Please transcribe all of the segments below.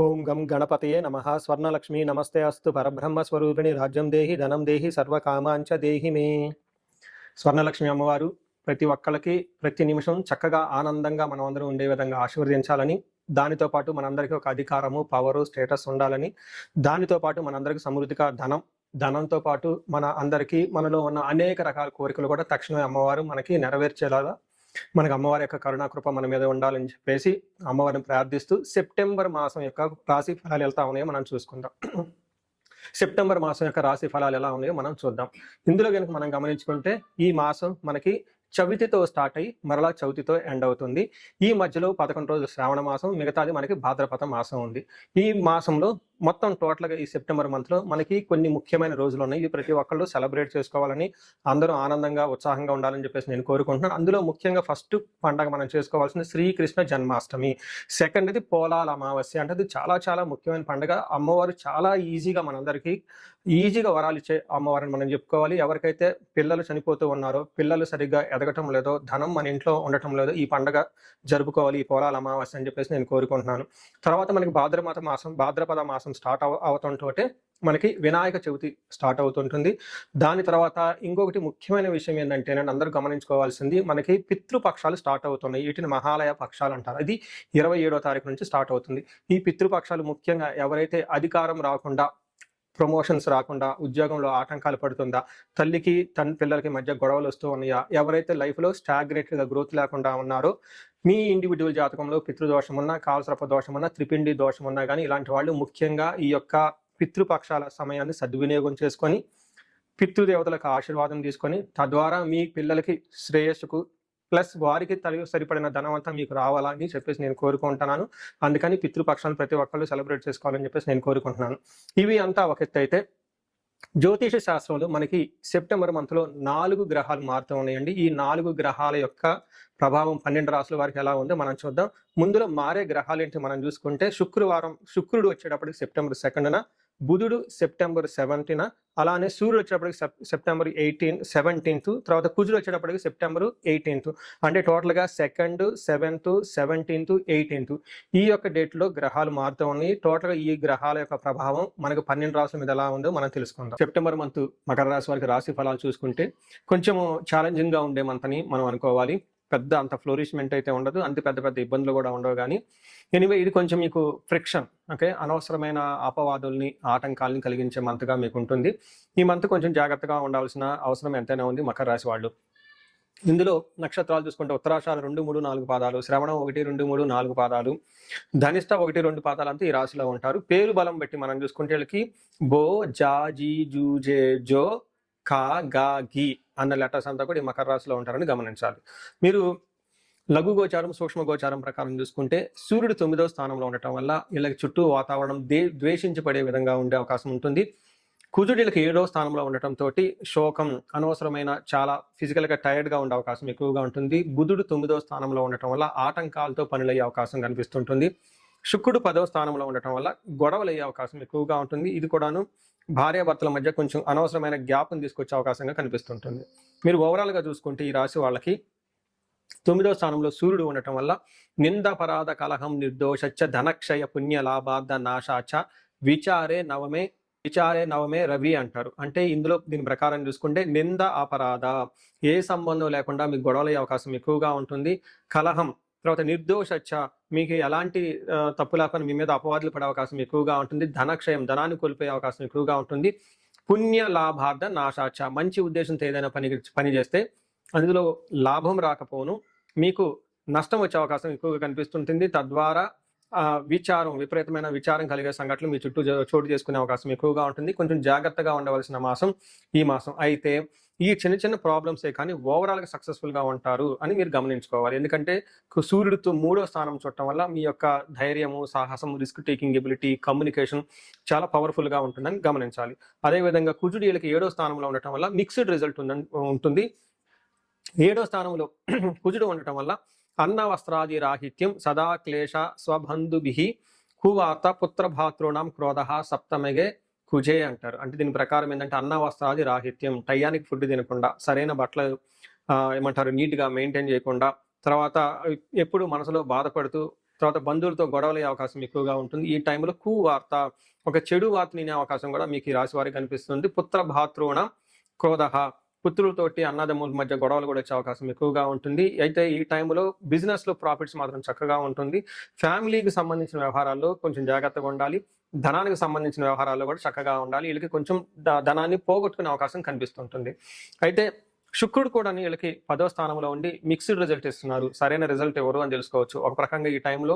ఓం గం గణపతయే నమః. స్వర్ణలక్ష్మి నమస్తే అస్తు. పరబ్రహ్మ స్వరూపిణి రాజ్యం దేహి ధనం దేహి సర్వకామాంచ దేహి మే. స్వర్ణలక్ష్మి అమ్మవారు ప్రతి ఒక్కళ్ళకి ప్రతి నిమిషం చక్కగా ఆనందంగా మనం అందరం ఉండే విధంగా ఆశీర్వదించాలని, దానితో పాటు మనందరికీ ఒక అధికారము, పవరు, స్టేటస్ ఉండాలని, దానితో పాటు మనందరికీ సమృద్ధిగా ధనంతో పాటు మన అందరికీ మనలో ఉన్న అనేక రకాల కోరికలు కూడా తక్షణమే అమ్మవారు మనకి నెరవేర్చేలాగా మనకు అమ్మవారి యొక్క కరుణాకృప మన మీద ఉండాలని చెప్పేసి అమ్మవారిని ప్రార్థిస్తూ సెప్టెంబర్ మాసం యొక్క రాశి ఫలాలు ఎలా ఉన్నాయో మనం చూసుకుందాం. సెప్టెంబర్ మాసం యొక్క రాశి ఫలాలు ఎలా ఉన్నాయో మనం చూద్దాం. ఇందులో కనుక మనం గమనించుకుంటే ఈ మాసం మనకి చవితితో స్టార్ట్ అయ్యి మరలా చవితితో ఎండ్ అవుతుంది. ఈ మధ్యలో 11 రోజులు శ్రావణ మాసం, మిగతాది మనకి భాద్రపద మాసం ఉంది. ఈ మాసంలో మొత్తం టోటల్గా ఈ సెప్టెంబర్ మంత్లో మనకి కొన్ని ముఖ్యమైన రోజులు ఉన్నాయి. ఇవి ప్రతి ఒక్కళ్ళు సెలబ్రేట్ చేసుకోవాలని, అందరూ ఆనందంగా ఉత్సాహంగా ఉండాలని చెప్పేసి నేను కోరుకుంటున్నాను. అందులో ముఖ్యంగా ఫస్ట్ పండగ మనం చేసుకోవాల్సింది శ్రీకృష్ణ జన్మాష్టమి. సెకండ్ది పోలాల అమావాస్య. అంటే అది చాలా చాలా ముఖ్యమైన పండుగ. అమ్మవారు చాలా ఈజీగా మనందరికీ ఈజీగా వరాలు ఇచ్చే అమ్మవారిని మనం చెప్పుకోవాలి. ఎవరికైతే పిల్లలు చనిపోతూ ఉన్నారో, పిల్లలు సరిగ్గా ఎదగటం లేదో, ధనం మన ఇంట్లో ఉండటం లేదో, ఈ పండుగ జరుపుకోవాలి, ఈ పోలాల అమావాస్య అని చెప్పేసి నేను కోరుకుంటున్నాను. తర్వాత మనకి భాద్రపద మాసం స్టార్ట్ అవుతుంటే మనకి వినాయక చవితి స్టార్ట్ అవుతుంటుంది. దాని తర్వాత ఇంకొకటి ముఖ్యమైన విషయం ఏంటంటే, నేను అందరూ గమనించుకోవాల్సింది, మనకి పితృపక్షాలు స్టార్ట్ అవుతున్నాయి. వీటిని మహాలయ పక్షాలు అంటారు. ఇది 27వ తారీఖు నుంచి స్టార్ట్ అవుతుంది. ఈ పితృపక్షాలు ముఖ్యంగా ఎవరైతే అధికారం రాకుండా, ప్రమోషన్స్ రాకుండా, ఉద్యోగంలో ఆటంకాలు పడుతుందా, తల్లికి పిల్లలకి మధ్య గొడవలు వస్తూ ఉన్నాయా, ఎవరైతే లైఫ్లో స్టాగ్నేటెడ్గా గ్రోత్ లేకుండా ఉన్నారో, మీ ఇండివిజువల్ జాతకంలో పితృదోషం ఉన్నా, కాలసర్ప దోషం ఉన్నా, త్రిపిండి దోషం ఉన్నా కానీ ఇలాంటి వాళ్ళు ముఖ్యంగా ఈ యొక్క పితృపక్షాల సమయాన్ని సద్వినియోగం చేసుకొని పితృదేవతలకు ఆశీర్వాదం తీసుకొని తద్వారా మీ పిల్లలకి శ్రేయస్సుకు ప్లస్ వారికి సరిపడిన ధనం అంతా మీకు రావాలని చెప్పేసి నేను కోరుకుంటున్నాను. అందుకని పితృపక్షాలను ప్రతి ఒక్కళ్ళు సెలబ్రేట్ చేసుకోవాలని చెప్పేసి నేను కోరుకుంటున్నాను. ఇవి అంతా ఒక ఎత్తు అయితే, జ్యోతిష శాస్త్రంలో మనకి సెప్టెంబర్ మంత్లో 4 గ్రహాలు మారుతూ ఉన్నాయండి. ఈ 4 గ్రహాల యొక్క ప్రభావం 12 రాసుల వారికి ఎలా ఉందో మనం చూద్దాం. ముందులో మారే గ్రహాలు ఏంటి మనం చూసుకుంటే, శుక్రుడు వచ్చేటప్పటికి సెప్టెంబర్ 2న, బుధుడు సెప్టెంబర్ 7న, అలానే సూర్యుడు వచ్చేటప్పటికి సెప్టెంబర్ 17th, తర్వాత కుజుడు వచ్చేటప్పటికి సెప్టెంబర్ 18th. అంటే టోటల్గా 2nd, 7th, 17th, 18th ఈ యొక్క డేట్లో గ్రహాలు మారుతూ ఉన్నాయి. టోటల్గా ఈ గ్రహాల యొక్క ప్రభావం మనకు 12 రాసుల మీద ఎలా ఉందో మనం తెలుసుకుందాం. సెప్టెంబర్ మంత్ మకర రాశి వారికి రాశి ఫలాలు చూసుకుంటే కొంచెం ఛాలెంజింగ్ గా ఉండే మంత్ అని మనం అనుకోవాలి. పెద్ద అంత ఫ్లోరిష్మెంట్ అయితే ఉండదు, అంత పెద్ద ఇబ్బందులు కూడా ఉండవు. కానీ ఎనీవే ఇది కొంచెం మీకు ఫ్రిక్షన్, ఓకే, అనవసరమైన అపవాదుల్ని, ఆటంకాలని కలిగించే మంత్గా మీకు ఉంటుంది. ఈ మంత్ కొంచెం జాగ్రత్తగా ఉండాల్సిన అవసరం ఎంతైనా ఉంది మకర రాశి వాళ్ళు. ఇందులో నక్షత్రాలు చూసుకుంటే ఉత్తరాషాఢ 2, 3, 4 పాదాలు, శ్రవణం 1, 2, 3, 4 పాదాలు, ధనిష్ట 1, 2 పాదాలు అంతా ఈ రాశిలో ఉంటారు. పేరు బలం బట్టి మనం చూసుకుంటే వీళ్ళకి బో, జా, జీ, జూ, జే, జో, ఖా, గా, గి అన్న లెటర్స్ అంతా కూడా ఈ మకర రాశిలో ఉంటారని గమనించాలి. మీరు లఘు గోచారం, సూక్ష్మ గోచారం ప్రకారం చూసుకుంటే సూర్యుడు 9వ స్థానంలో ఉండటం వల్ల వీళ్ళకి చుట్టూ వాతావరణం ద్వేషించబడే విధంగా ఉండే అవకాశం ఉంటుంది. కుజుడు వీళ్ళకి 7వ స్థానంలో ఉండటంతో శోకం, అనవసరమైన చాలా ఫిజికల్గా టైర్డ్గా ఉండే అవకాశం ఎక్కువగా ఉంటుంది. బుధుడు 9వ స్థానంలో ఉండటం వల్ల ఆటంకాలతో పనులయ్యే అవకాశం కనిపిస్తుంటుంది. శుక్రుడు 10వ స్థానంలో ఉండటం వల్ల గొడవలు అయ్యే అవకాశం ఎక్కువగా ఉంటుంది. ఇది కూడాను భార్యాభర్తల మధ్య కొంచెం అనవసరమైన గ్యాప్ని తీసుకొచ్చే అవకాశంగా కనిపిస్తుంటుంది. మీరు ఓవరాల్గా చూసుకుంటే ఈ రాశి వాళ్ళకి 9వ స్థానంలో సూర్యుడు ఉండటం వల్ల నిందపరాధ కలహం నిర్దోషచ్చ ధనక్షయ పుణ్య లాభార్థ నాశాచ విచారే నవమే రవి అంటారు. అంటే ఇందులో దీని ప్రకారం చూసుకుంటే నింద అపరాధ, ఏ సంబంధం లేకుండా మీకు గొడవలయ్యే అవకాశం ఎక్కువగా ఉంటుంది. కలహం, తర్వాత నిర్దోషచ్చ, మీకు ఎలాంటి తప్పు లేకుండా మీ మీద అపవాదులు పడే అవకాశం ఎక్కువగా ఉంటుంది. ధనక్షయం, ధనాన్ని కోల్పోయే అవకాశం ఎక్కువగా ఉంటుంది. పుణ్య లాభార్థ నాశాచ, మంచి ఉద్దేశంతో ఏదైనా పని చేస్తే అందులో లాభం రాకపోను, మీకు నష్టం వచ్చే అవకాశం ఎక్కువగా కనిపిస్తుంటుంది. తద్వారా విపరీతమైన విచారం కలిగే సంఘటనలు మీ చుట్టూ చోటు చేసుకునే అవకాశం ఎక్కువగా ఉంటుంది. కొంచెం జాగ్రత్తగా ఉండవలసిన మాసం ఈ మాసం. అయితే ఈ చిన్న ప్రాబ్లమ్సే కానీ ఓవరాల్గా సక్సెస్ఫుల్గా ఉంటారు అని మీరు గమనించుకోవాలి. ఎందుకంటే సూర్యుడితో 3వ స్థానం చుట్టడం వల్ల మీ యొక్క ధైర్యము, సాహసం, రిస్క్ టేకింగ్ ఎబిలిటీ, కమ్యూనికేషన్ చాలా పవర్ఫుల్గా ఉంటుందని గమనించాలి. అదేవిధంగా కుజుడు వీళ్ళకి 7వ స్థానంలో ఉండటం వల్ల మిక్స్డ్ రిజల్ట్ ఉంటుంది. 7వ స్థానంలో కుజుడు ఉండటం వల్ల అన్న వస్త్రాది రాహిత్యం, సదా క్లేశ స్వబంధుభి, కువాత పుత్రభాతృణం క్రోధ సప్తమగే కుజే అంటారు. అంటే దీని ప్రకారం ఏంటంటే అన్న వస్త్రాది రాహిత్యం, టయానికి ఫుడ్ తినకుండా, సరైన బట్టలు నీట్గా మెయింటైన్ చేయకుండా, తర్వాత ఎప్పుడు మనసులో బాధపడుతూ తర్వాత బంధువులతో గొడవలయ్యే అవకాశం ఎక్కువగా ఉంటుంది. ఈ టైంలో కువార్త, ఒక చెడు వార్త వినే అవకాశం కూడా మీకు ఈ రాశి వారికి కనిపిస్తుంది. పుత్ర భాతృణ క్రోధః, పుత్రులతోటి అన్నదమ్ముల మధ్య గొడవలు కూడా వచ్చే అవకాశం ఎక్కువగా ఉంటుంది. అయితే ఈ టైంలో బిజినెస్‌లో ప్రాఫిట్స్ మాత్రం చక్కగా ఉంటుంది. ఫ్యామిలీకి సంబంధించిన వ్యవహారాల్లో కొంచెం జాగ్రత్తగా ఉండాలి. ధనానికి సంబంధించిన వ్యవహారాల్లో కూడా చక్కగా ఉండాలి. వీళ్ళకి కొంచెం ధనాన్ని పోగొట్టుకునే అవకాశం కనిపిస్తుంటుంది. అయితే శుక్రుడు కూడా వీళ్ళకి 10వ స్థానంలో ఉండి మిక్స్డ్ రిజల్ట్ ఇస్తున్నారు. సరైన రిజల్ట్ ఎవరు అని తెలుసుకోవచ్చు. ఒక ప్రకంగా ఈ టైంలో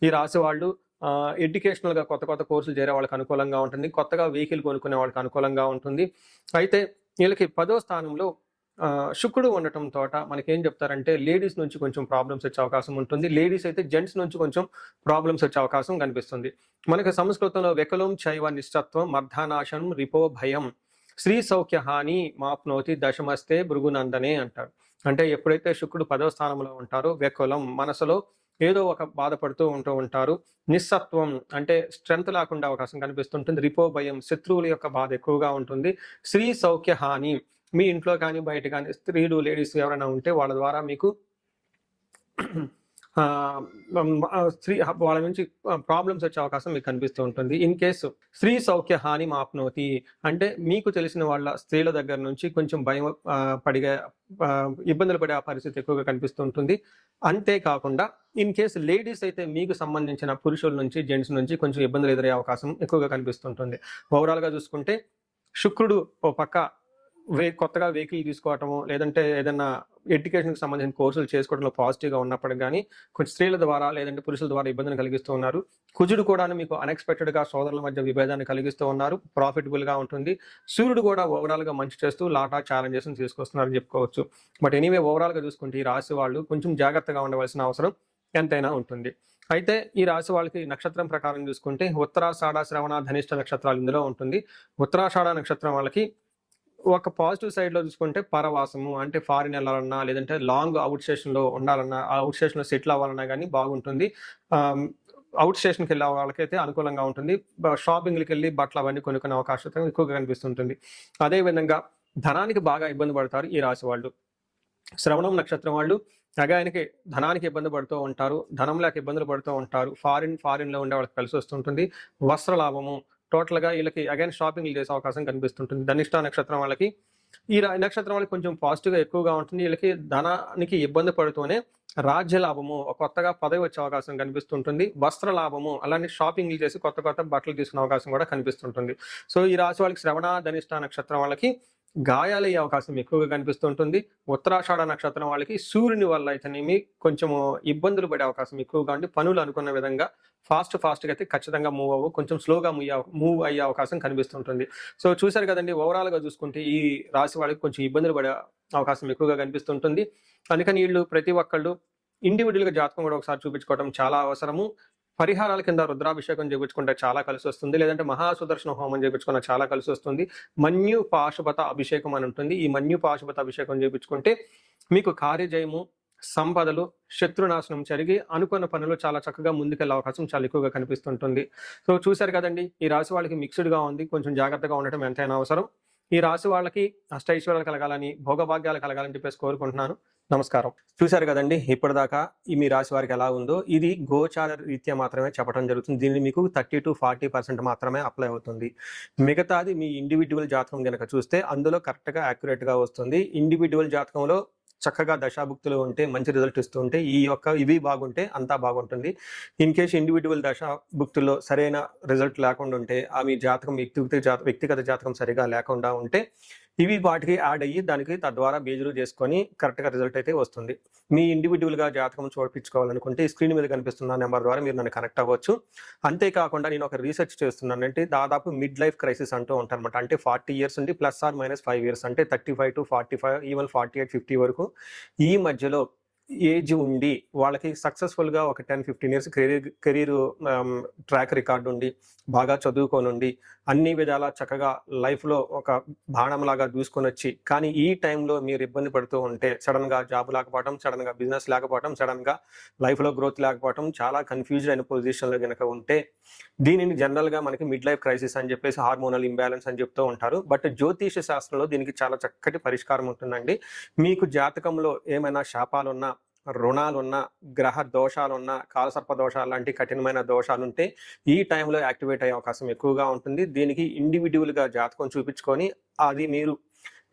ఈ రాశి వాళ్ళు ఎడ్యుకేషనల్‌గా కొత్త కోర్సులు చేరే వాళ్ళకి అనుకూలంగా ఉంటుంది. కొత్తగా వెహికల్ కొనుక్కునే వాళ్ళకి అనుకూలంగా ఉంటుంది. అయితే వీళ్ళకి 10వ స్థానంలో శుక్రుడు ఉండటం తోట మనకేం చెప్తారంటే లేడీస్ నుంచి కొంచెం ప్రాబ్లమ్స్ వచ్చే అవకాశం ఉంటుంది. లేడీస్ అయితే జెంట్స్ నుంచి కొంచెం ప్రాబ్లమ్స్ వచ్చే అవకాశం కనిపిస్తుంది. మనకి సంస్కృతంలో వెకలం చైవ నిశ్చత్వం మర్ధానాశనం రిపో భయం శ్రీ సౌఖ్య హాని మాప్నోతి దశమస్తే భృగునందనే అంటారు. అంటే ఎప్పుడైతే శుక్రుడు 10వ స్థానంలో ఉంటారో వెకులం మనసులో ఏదో ఒక బాధపడుతూ ఉంటారు. నిస్సత్వం అంటే స్ట్రెంత్ లేకుండా అవకాశం కనిపిస్తుంటుంది. రిపో భయం శత్రువుల యొక్క బాధ ఎక్కువగా ఉంటుంది. శ్రీ సౌఖ్య హాని మీ ఇంట్లో కానీ బయట కానీ స్త్రీలు లేడీస్ ఎవరైనా ఉంటే వాళ్ళ ద్వారా మీకు వాళ్ళ నుంచి ప్రాబ్లమ్స్ వచ్చే అవకాశం మీకు కనిపిస్తూ ఉంటుంది. ఇన్ కేసు స్త్రీ సౌఖ్య హాని మాప్నోతి అంటే మీకు తెలిసిన వాళ్ళ స్త్రీల దగ్గర నుంచి కొంచెం భయం పడిగే ఇబ్బందులు పడే పరిస్థితి ఎక్కువగా కనిపిస్తూ ఉంటుంది. అంతేకాకుండా ఇన్ కేసు లేడీస్ అయితే మీకు సంబంధించిన పురుషుల నుంచి జెంట్స్ నుంచి కొంచెం ఇబ్బందులు ఎదురయ్యే అవకాశం ఎక్కువగా కనిపిస్తుంటుంది. ఓవరాల్గా చూసుకుంటే శుక్రుడు ఓ పక్క కొత్తగా వెహికల్ తీసుకోవటము లేదంటే ఏదైనా ఎడ్యుకేషన్కి సంబంధించిన కోర్సులు చేసుకోవడంలో పాజిటివ్గా ఉన్నప్పటికీ కానీ కొంచెం స్త్రీల ద్వారా లేదంటే పురుషుల ద్వారా ఇబ్బందిని కలిగిస్తూ ఉన్నారు. కుజుడు కూడా మీకు అన్ఎక్స్పెక్టెడ్గా సోదరుల మధ్య విభేదాన్ని కలిగిస్తూ ఉన్నారు. ప్రాఫిటబుల్గా ఉంటుంది. సూర్యుడు కూడా ఓవరాల్గా మంచి చేస్తూ లాట్ ఆఫ్ ఛాలెంజెస్ తీసుకొస్తున్నారని చెప్పుకోవచ్చు. బట్ ఎనీవే ఓవరాల్గా చూసుకుంటే ఈ రాశి వాళ్ళు కొంచెం జాగ్రత్తగా ఉండవలసిన అవసరం ఎంతైనా ఉంటుంది. అయితే ఈ రాశి వాళ్ళకి నక్షత్రం ప్రకారం చూసుకుంటే ఉత్తరాషాఢ శ్రవణ ధనిష్ట నక్షత్రాలు ఇందులో ఉంటుంది. ఉత్తరాషాఢ నక్షత్రం వాళ్ళకి ఒక పాజిటివ్ సైడ్లో చూసుకుంటే పరవాసము అంటే ఫారిన్ వెళ్ళాలన్నా లేదంటే లాంగ్ అవుట్ స్టేషన్లో ఉండాలన్నా అవుట్ స్టేషన్లో సెటిల్ అవ్వాలన్నా కానీ బాగుంటుంది. అవుట్ స్టేషన్కి వెళ్ళే వాళ్ళకైతే అనుకూలంగా ఉంటుంది. షాపింగ్కి వెళ్ళి బట్టలు అవన్నీ కొనుక్కునే అవకాశం ఎక్కువగా కనిపిస్తుంటుంది. అదేవిధంగా ధనానికి బాగా ఇబ్బంది పడతారు ఈ రాశి వాళ్ళు. శ్రవణం నక్షత్రం వాళ్ళు ఆయనకి ధనానికి ఇబ్బంది పడుతూ ఉంటారు. ధనం లేక ఇబ్బందులు పడుతూ ఉంటారు. ఫారిన్లో ఉండే వాళ్ళకి కలిసి వస్తుంటుంది. వస్త్ర లాభము టోటల్గా వీళ్ళకి అగైన్ షాపింగ్ చేసే అవకాశం కనిపిస్తుంటుంది. ధనిష్ట నక్షత్రం వాళ్ళకి ఈ నక్షత్రం వాళ్ళకి కొంచెం పాజిటివ్గా ఎక్కువగా ఉంటుంది. వీళ్ళకి ధనానికి ఇబ్బంది పడుతూనే రాజ్య లాభము కొత్తగా పదవి వచ్చే అవకాశం కనిపిస్తుంటుంది. వస్త్ర లాభము అలానే షాపింగ్లు చేసి కొత్త బట్టలు తీసుకునే అవకాశం కూడా కనిపిస్తుంటుంది. సో ఈ రాశి వాళ్ళకి శ్రవణ ధనిష్ట నక్షత్రం వాళ్ళకి గాయాలయ్యే అవకాశం ఎక్కువగా కనిపిస్తుంటుంది. ఉత్తరాషాఢ నక్షత్రం వాళ్ళకి సూర్యుని వల్ల అయితేనేమి కొంచెము ఇబ్బందులు పడే అవకాశం ఎక్కువగా ఉండి పనులు అనుకున్న విధంగా ఫాస్ట్గా అయితే ఖచ్చితంగా కొంచెం స్లోగా మూవ్ అయ్యే అవకాశం కనిపిస్తుంటుంది. సో చూశారు కదండి, ఓవరాల్గా చూసుకుంటే ఈ రాశి వాళ్ళకి కొంచెం ఇబ్బందులు పడే అవకాశం ఎక్కువగా కనిపిస్తుంటుంది. అందుకని వీళ్ళు ప్రతి ఒక్కళ్ళు ఇండివిజువల్గా జాతకం కూడా ఒకసారి చూపించుకోవడం చాలా అవసరము. పరిహారాల కింద రుద్రాభిషేకం చేయించుకుంటే చాలా కలిసి వస్తుంది. లేదంటే మహాసుదర్శన హోమం చేయించుకున్న చాలా కలిసి వస్తుంది. మన్యు పాశుపత అభిషేకం అని ఉంటుంది. ఈ మన్యు పాశుపత అభిషేకం చేయించుకుంటే మీకు కార్యజయము, సంపదలు, శత్రునాశనం జరిగి అనుకున్న పనులు చాలా చక్కగా ముందుకెళ్ళే అవకాశం చాలా ఎక్కువగా కనిపిస్తుంటుంది. సో చూశారు కదండి, ఈ రాశి వాళ్ళకి మిక్స్డ్గా ఉంది. కొంచెం జాగ్రత్తగా ఉండటం ఎంతైనా అవసరం. ఈ రాశి వాళ్ళకి అష్టైశ్వర్యాలు కలగాలని, భోగభాగ్యాలు కలగాలని చెప్పేసి కోరుకుంటున్నాను. నమస్కారం. చూశారు కదండి, ఇప్పటిదాకా ఈ మీ రాశి వారికి ఎలా ఉందో ఇది గోచార రీత్యా మాత్రమే చెప్పడం జరుగుతుంది. దీన్ని మీకు 30 to 40% మాత్రమే అప్లై అవుతుంది. మిగతాది మీ ఇండివిజువల్ జాతకం కనుక చూస్తే అందులో కరెక్ట్గా యాక్యురేట్గా వస్తుంది. ఇండివిజువల్ జాతకంలో చక్కగా దశాభుక్తులు ఉంటే మంచి రిజల్ట్ ఇస్తూ ఉంటే ఇవి బాగుంటే అంతా బాగుంటుంది. ఇన్ కేసు ఇండివిజువల్ దశాభుక్తుల్లో సరైన రిజల్ట్ లేకుండా ఉంటే మీ జాతకం వ్యక్తిగత జాతకం సరిగా లేకుండా ఉంటే ఇవి వాటికి యాడ్ అయ్యి దానికి తద్వారా బేజులు చేసుకొని కరెక్ట్గా రిజల్ట్ అయితే వస్తుంది. మీ ఇండివిజువల్గా జాతకం చూపించుకోవాలనుకుంటే స్క్రీన్ మీద కనిపిస్తున్న నెంబర్ ద్వారా మీరు నన్ను కనెక్ట్ అవ్వచ్చు. అంతేకాకుండా నేను ఒక రీసెర్చ్ చేస్తున్నాను. అంటే దాదాపు మిడ్ లైఫ్ క్రైసిస్ అంటూ ఉంటాను అనమాట. అంటే 40 years నుండి +or-5 years అంటే 35 to 45 ఈవెన్ 48-50 వరకు ఈ మధ్యలో ఏజ్ ఉండి వాళ్ళకి సక్సెస్ఫుల్గా ఒక 10-15 years కెరీర్ ట్రాక్ రికార్డు ఉండి బాగా చదువుకోనుండి అన్ని విధాలా చక్కగా లైఫ్లో ఒక బాణంలాగా దూసుకొని వచ్చి కానీ ఈ టైంలో మీరు ఇబ్బంది పడుతూ ఉంటే సడన్గా జాబ్ లేకపోవడం, సడన్గా బిజినెస్ లేకపోవడం, సడన్గా లైఫ్లో గ్రోత్ లేకపోవడం, చాలా కన్ఫ్యూజ్డ్ అయిన పొజిషన్లో కనుక ఉంటే దీనిని జనరల్గా మనకి మిడ్ లైఫ్ క్రైసిస్ అని చెప్పేసి హార్మోనల్ ఇంబ్యాలెన్స్ అని చెప్తూ ఉంటారు. బట్ జ్యోతిష శాస్త్రంలో దీనికి చాలా చక్కటి పరిష్కారం ఉంటుందండి. మీకు జాతకంలో ఏమైనా శాపాలున్నా రుణాలున్న, గ్రహ దోషాలున్న, కాలసర్ప దోషాలు లాంటి కఠినమైన దోషాలుంటే ఈ టైంలో యాక్టివేట్ అయ్యే అవకాశం ఎక్కువగా ఉంటుంది. దీనికి ఇండివిడ్యువల్‌గా జాతకం చూపించుకొని అది మీరు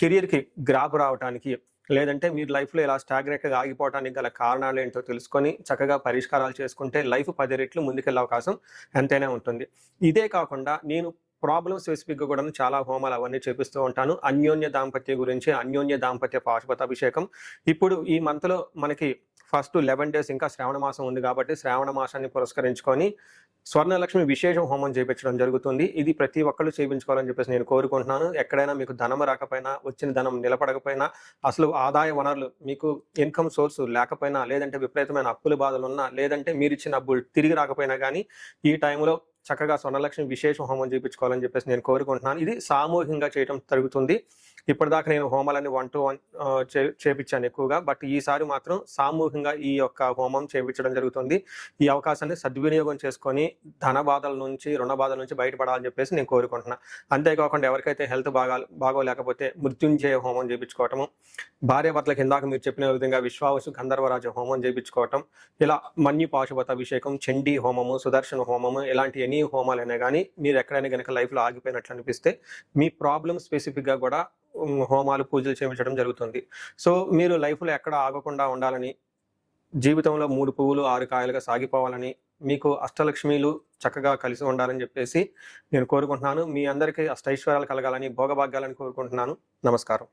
కెరియర్‌కి గ్రాప్ రావటానికి, లేదంటే మీరు లైఫ్‌లో ఇలా స్టాగ్నేట్‌గా ఆగిపోవటానికి గల కారణాలేంటో తెలుసుకొని చక్కగా పరిష్కారాలు చేసుకుంటే లైఫ్ 10 రెట్లు ముందుకెళ్ళే అవకాశం ఎంతైనా ఉంటుంది. ఇదే కాకుండా నేను ప్రాబ్లమ్ స్పెసిఫిక్‌గా కూడాను చాలా హోమాలు అవన్నీ చేపిస్తూ ఉంటాను. అన్యోన్య దాంపత్య గురించి, అన్యోన్య దాంపత్య పాశుపతాభిషేకం. ఇప్పుడు ఈ మంత్‌లో మనకి ఫస్ట్ 11 డేస్ ఇంకా శ్రావణ మాసం ఉంది కాబట్టి శ్రావణ మాసాన్ని పురస్కరించుకొని స్వర్ణలక్ష్మి విశేషం హోమం చేపించడం జరుగుతుంది. ఇది ప్రతి ఒక్కళ్ళు చేపించుకోవాలని చెప్పేసి నేను కోరుకుంటున్నాను. ఎక్కడైనా మీకు ధనం రాకపోయినా, వచ్చిన ధనం నిలబడకపోయినా, అసలు ఆదాయ వనరులు మీకు ఇన్‌కమ్ సోర్స్ లేకపోయినా, లేదంటే విపరీతమైన అప్పుల బాధలున్నా, లేదంటే మీరిచ్చిన డబ్బులు తిరిగి రాకపోయినా గానీ, ఈ టైంలో చక్కగా స్వర్ణలక్ష్మి విశేష హోమం చేపించుకోవాలని చెప్పేసి నేను కోరుకుంటున్నాను. ఇది సామూహికంగా చేయటం జరుగుతుంది. ఇప్పటిదాకా నేను హోమాలన్నీ 1 to 1 చేపించాను ఎక్కువగా. బట్ ఈసారి మాత్రం సామూహికంగా ఈ యొక్క హోమం చేపించడం జరుగుతుంది. ఈ అవకాశాన్ని సద్వినియోగం చేసుకొని ధన బాధల నుంచి, రుణ బాధల నుంచి బయటపడాలని చెప్పేసి నేను కోరుకుంటున్నా. అంతేకాకుండా ఎవరికైతే హెల్త్ బాగోలేకపోతే మృత్యుంజయ హోమం చేపించుకోవటము, భార్యాభర్తలకు ఇందాక మీరు చెప్పిన విధంగా విశ్వావసు గంధర్వరాజ హోమం చేపించుకోవటం, ఇలా మన్యు పాశుపత అభిషేకం, చండీ హోమము, సుదర్శన హోమము ఇలాంటి ఎనీ హోమాలైనా గానీ మీరు ఎక్కడైనా గనక లైఫ్‌లో ఆగిపోయినట్లు అనిపిస్తే మీ ప్రాబ్లమ్ స్పెసిఫిక్‌గా కూడా హోమాలు, పూజలు చేపించడం జరుగుతుంది. సో, మీరు లైఫ్‌లో ఎక్కడ ఆగకుండా ఉండాలని, జీవితంలో 3 పువ్వులు 6 కాయలుగా సాగిపోవాలని, మీకు అష్టలక్ష్మీలు చక్కగా కలిసి ఉండాలని చెప్పేసి నేను కోరుకుంటున్నాను. మీ అందరికీ అష్టైశ్వర్యాలు కలగాలని, భోగభాగ్యాలని కోరుకుంటున్నాను. నమస్కారం.